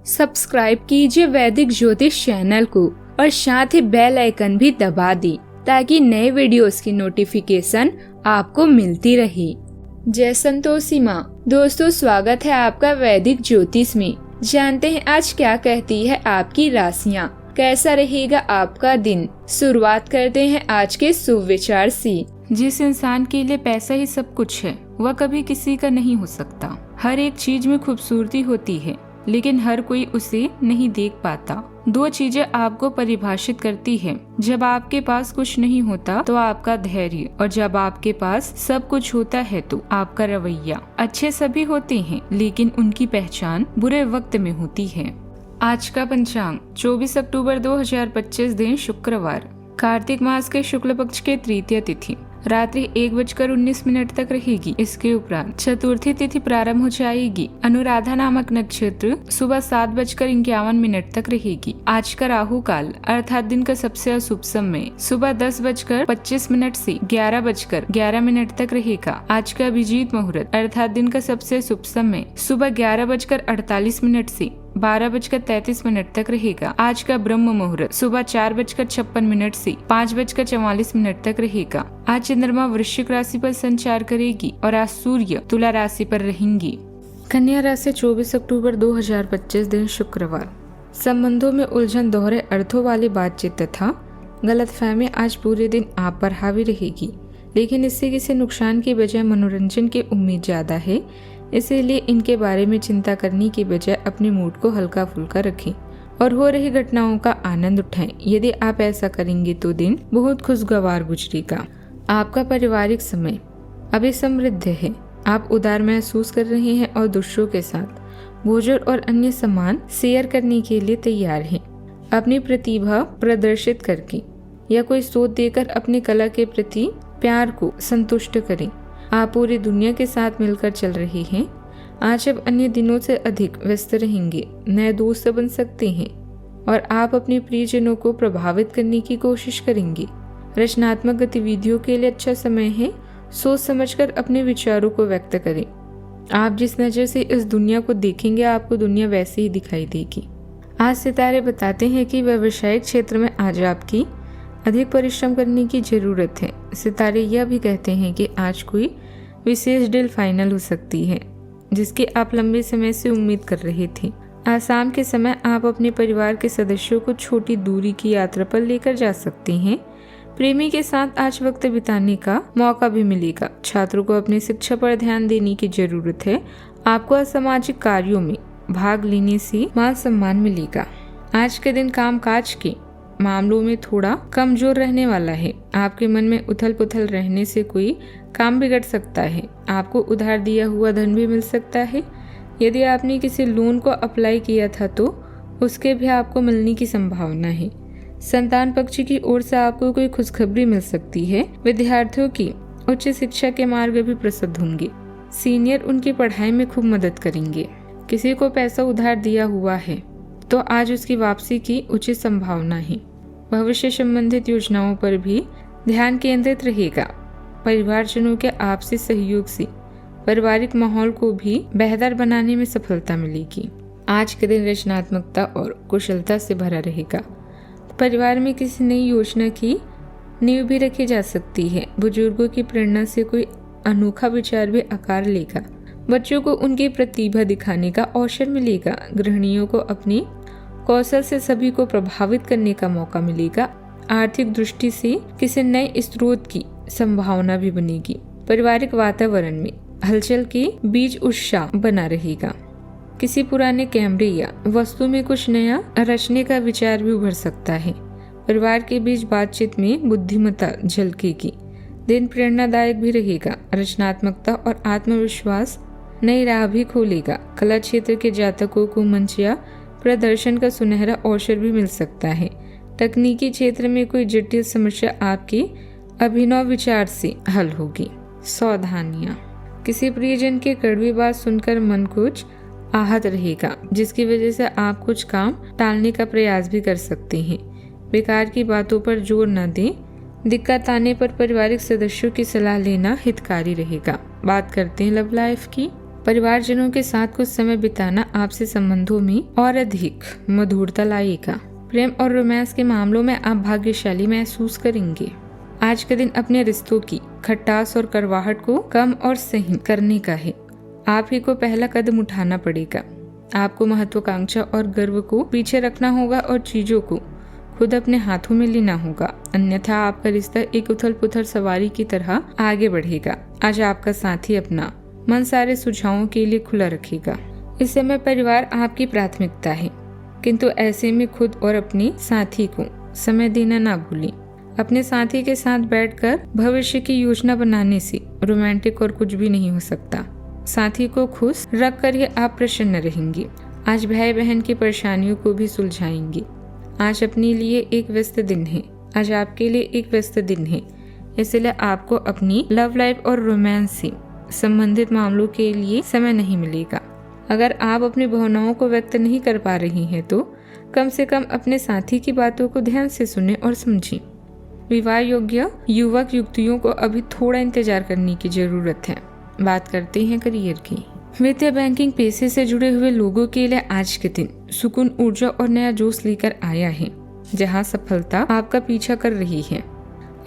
Subscribe कीजिए वैदिक ज्योतिष चैनल को और साथ ही बेल आइकन भी दबा दी ताकि नए वीडियोस की नोटिफिकेशन आपको मिलती रहे। जय संतोषी माँ। दोस्तों, स्वागत है आपका वैदिक ज्योतिष में। जानते हैं आज क्या कहती है आपकी राशियाँ, कैसा रहेगा आपका दिन। शुरुआत करते हैं आज के शुभ विचार से। जिस इंसान के लिए पैसा ही सब कुछ है वह कभी किसी का नहीं हो सकता। हर एक चीज में खूबसूरती होती है लेकिन हर कोई उसे नहीं देख पाता। दो चीजें आपको परिभाषित करती है, जब आपके पास कुछ नहीं होता तो आपका धैर्य, और जब आपके पास सब कुछ होता है तो आपका रवैया। अच्छे सभी होते हैं लेकिन उनकी पहचान बुरे वक्त में होती है। आज का पंचांग 24 अक्टूबर 2025 दिन शुक्रवार, कार्तिक मास के शुक्ल पक्ष के तृतीय तिथि रात्रि 1:19 तक रहेगी। इसके उपरांत चतुर्थी तिथि प्रारंभ हो जाएगी। अनुराधा नामक नक्षत्र सुबह 7:51 तक रहेगी। आज का राहु काल अर्थात दिन का सबसे अशुभ समय सुबह 10:25 से 11:11 तक रहेगा। आज का अभिजीत मुहूर्त अर्थात दिन का सबसे शुभ समय सुबह 11:48 से 12:33 तक रहेगा। आज का ब्रह्म मुहूर्त सुबह 4:56 से 5:44 तक रहेगा। आज चंद्रमा वृश्चिक राशि पर संचार करेगी और आज सूर्य तुला राशि पर रहेंगी। कन्या राशि 24 अक्टूबर 2025 दिन शुक्रवार, संबंधों में उलझन, दोहरे अर्थों वाली बातचीत तथा गलतफहमी आज पूरे दिन आप पर हावी रहेगी, लेकिन इससे किसी नुकसान की बजाय मनोरंजन की उम्मीद ज्यादा है। इसीलिए इनके बारे में चिंता करने की बजाय अपने मूड को हल्का फुल्का रखें और हो रही घटनाओं का आनंद उठाएं। यदि आप ऐसा करेंगे तो दिन बहुत खुशगवार गुजरेगा। आपका पारिवारिक समय अभी समृद्ध है। आप उदार महसूस कर रहे हैं और दूसरों के साथ भोजन और अन्य सामान शेयर करने के लिए तैयार हैं। अपनी प्रतिभा प्रदर्शित करके या कोई शोध देकर अपनी कला के प्रति प्यार को संतुष्ट करें। आप पूरी दुनिया के साथ मिलकर चल रहे हैं। आज आप अन्य दिनों से अधिक व्यस्त रहेंगे। नए दोस्त बन सकते हैं और आप अपने प्रियजनों को प्रभावित करने की कोशिश करेंगे। रचनात्मक गतिविधियों के लिए अच्छा समय है। सोच समझकर अपने विचारों को व्यक्त करें। आप जिस नजर से इस दुनिया को देखेंगे आपको दुनिया वैसे ही दिखाई देगी। आज सितारे बताते हैं कि व्यावसायिक क्षेत्र में आज आपकी अधिक परिश्रम करने की जरूरत है। सितारे यह भी कहते हैं कि आज कोई विशेष डील फाइनल हो सकती है जिसकी आप लंबे समय से उम्मीद कर रहे थे। आज शाम के समय आप अपने परिवार के सदस्यों को छोटी दूरी की यात्रा पर लेकर जा सकते हैं। प्रेमी के साथ आज वक्त बिताने का मौका भी मिलेगा। छात्रों को अपनी शिक्षा पर ध्यान देने की जरूरत है। आपको असामाजिक कार्यों में भाग लेने से मान सम्मान मिलेगा। आज के दिन कामकाज के मामलों में थोड़ा कमजोर रहने वाला है। आपके मन में उथल पुथल रहने से कोई काम बिगड़ सकता है। आपको उधार दिया हुआ धन भी मिल सकता है। यदि आपने किसी लोन को अप्लाई किया था तो उसके भी आपको मिलने की संभावना है। संतान पक्ष की ओर से आपको कोई खुशखबरी मिल सकती है। विद्यार्थियों की उच्च शिक्षा के मार्ग भी प्रसिद्ध होंगे। सीनियर उनकी पढ़ाई में खूब मदद करेंगे। किसी को पैसा उधार दिया हुआ है तो आज उसकी वापसी की उचित संभावना है। भविष्य संबंधित योजनाओं पर भी ध्यान केंद्रित रहेगा। परिवारजनों के आपसी सहयोग से पारिवारिक माहौल को भी बेहतर बनाने में सफलता मिलेगी। आज के दिन रचनात्मकता और कुशलता से भरा रहेगा। परिवार में किसी नई योजना की नींव भी रखी जा सकती है। बुजुर्गों की प्रेरणा से कोई अनोखा विचार भी आकार लेगा। बच्चों को उनकी प्रतिभा दिखाने का अवसर मिलेगा। गृहिणियों को अपनी कौशल से सभी को प्रभावित करने का मौका मिलेगा। आर्थिक दृष्टि से किसी नए स्रोत की संभावना भी बनेगी। पारिवारिक वातावरण में हलचल के बीच उत्साह बना रहेगा। किसी पुराने कैमरे या वस्तु में कुछ नया रचने का विचार भी उभर सकता है। परिवार के बीच बातचीत में बुद्धिमत्ता झलकेगी। दिन प्रेरणादायक भी रहेगा। रचनात्मकता और आत्मविश्वास नई राह भी खोलेगा। कला क्षेत्र के जातकों को मंच या प्रदर्शन का सुनहरा अवसर भी मिल सकता है। तकनीकी क्षेत्र में कोई जटिल समस्या आपके अभिनव विचार से हल होगी। सावधानियां, किसी प्रियजन के कड़वी बात सुनकर मन कुछ आहत रहेगा, जिसकी वजह से आप कुछ काम टालने का प्रयास भी कर सकते हैं। बेकार की बातों पर जोर न दें। दिक्कत आने पर पारिवारिक सदस्यों की सलाह लेना हितकारी रहेगा। बात करते हैं लव लाइफ की। परिवारजनों के साथ कुछ समय बिताना आपसे संबंधों में और अधिक मधुरता लाएगा। प्रेम और रोमांस के मामलों में आप भाग्यशाली महसूस करेंगे। आज का दिन अपने रिश्तों की खटास और कड़वाहट को कम और सही करने का है। आप ही को पहला कदम उठाना पड़ेगा। आपको महत्वाकांक्षा और गर्व को पीछे रखना होगा और चीजों को खुद अपने हाथों में लेना होगा, अन्यथा आपका रिश्ता एक उथल पुथल सवारी की तरह आगे बढ़ेगा। आज आपका साथी अपना मन सारे सुझावों के लिए खुला रखेगा। इस समय परिवार आपकी प्राथमिकता है, किंतु ऐसे में खुद और अपने साथी को समय देना ना भूलें। अपने साथी के साथ बैठकर भविष्य की योजना बनाने से रोमांटिक और कुछ भी नहीं हो सकता। साथी को खुश रख कर ही आप प्रसन्न रहेंगे। आज भाई बहन की परेशानियों को भी सुलझाएंगे। आज अपने लिए एक व्यस्त दिन है। आज आपके लिए एक व्यस्त दिन है, इसलिए आपको अपनी लव लाइफ और रोमांस से संबंधित मामलों के लिए समय नहीं मिलेगा। अगर आप अपनी भावनाओं को व्यक्त नहीं कर पा रही हैं तो कम से कम अपने साथी की बातों को ध्यान से सुनें और समझें। विवाह योग्य युवक युवतियों को अभी थोड़ा इंतजार करने की जरूरत है। बात करते हैं करियर की। वित्तीय बैंकिंग पेशे से जुड़े हुए लोगों के लिए आज के दिन सुकून, ऊर्जा और नया जोश लेकर आया है, जहां सफलता आपका पीछा कर रही है।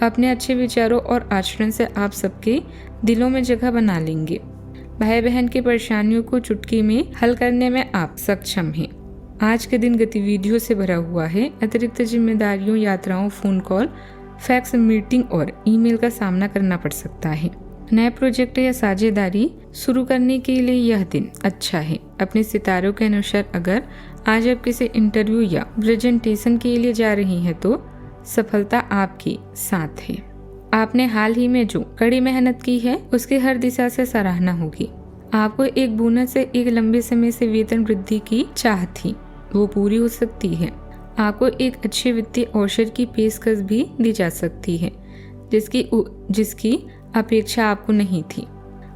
अपने अच्छे विचारों और आचरण से आप सबके दिलों में जगह बना लेंगे। भाई बहन की परेशानियों को चुटकी में हल करने में आप सक्षम हैं। आज के दिन गतिविधियों से भरा हुआ है। अतिरिक्त जिम्मेदारियों, यात्राओं, फोन कॉल, फैक्स, मीटिंग और ईमेल का सामना करना पड़ सकता है। नए प्रोजेक्ट या साझेदारी शुरू करने के लिए यह दिन अच्छा है। अपने सितारों के अनुसार अगर आज आप किसी इंटरव्यू या प्रेजेंटेशन के लिए जा रही हैं तो सफलता आपके साथ है। आपने हाल ही में जो कड़ी मेहनत की है उसकी हर दिशा से सराहना होगी। आपको एक बोनस से एक लंबे समय से वेतन वृद्धि की चाह थी, वो पूरी हो सकती है। आपको एक अच्छे वित्तीय अवसर की पेशकश भी दी जा सकती है जिसकी अपेक्षा आपको नहीं थी।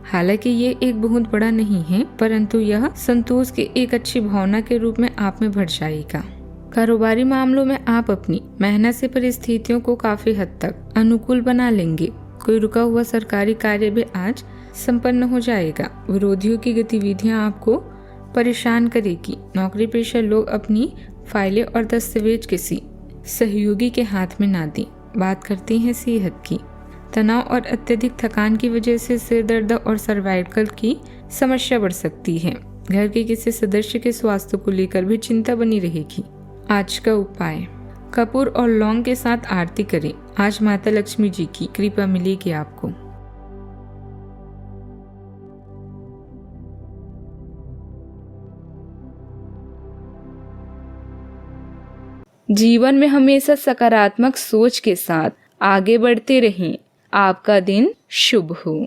हालांकि ये एक बहुत बड़ा नहीं है, परंतु यह संतोष की एक अच्छी भावना के रूप में आप में भर जाएगा। कारोबारी मामलों में आप अपनी मेहनत से परिस्थितियों को काफी हद तक अनुकूल बना लेंगे। कोई रुका हुआ सरकारी कार्य भी आज संपन्न हो जाएगा। विरोधियों की गतिविधियां आपको परेशान करेगी। नौकरी पेशा लोग अपनी फाइलें और दस्तावेज किसी सहयोगी के हाथ में ना दें। बात करते हैं सेहत की। तनाव और अत्यधिक थकान की वजह से सिर दर्द और सर्वाइकल की समस्या बढ़ सकती है। घर के किसी सदस्य के स्वास्थ्य को लेकर भी चिंता बनी रहेगी। आज का उपाय, कपूर और लौंग के साथ आरती करें। आज माता लक्ष्मी जी की कृपा मिलेगी आपको। जीवन में हमेशा सकारात्मक सोच के साथ आगे बढ़ते रहें। आपका दिन शुभ हो।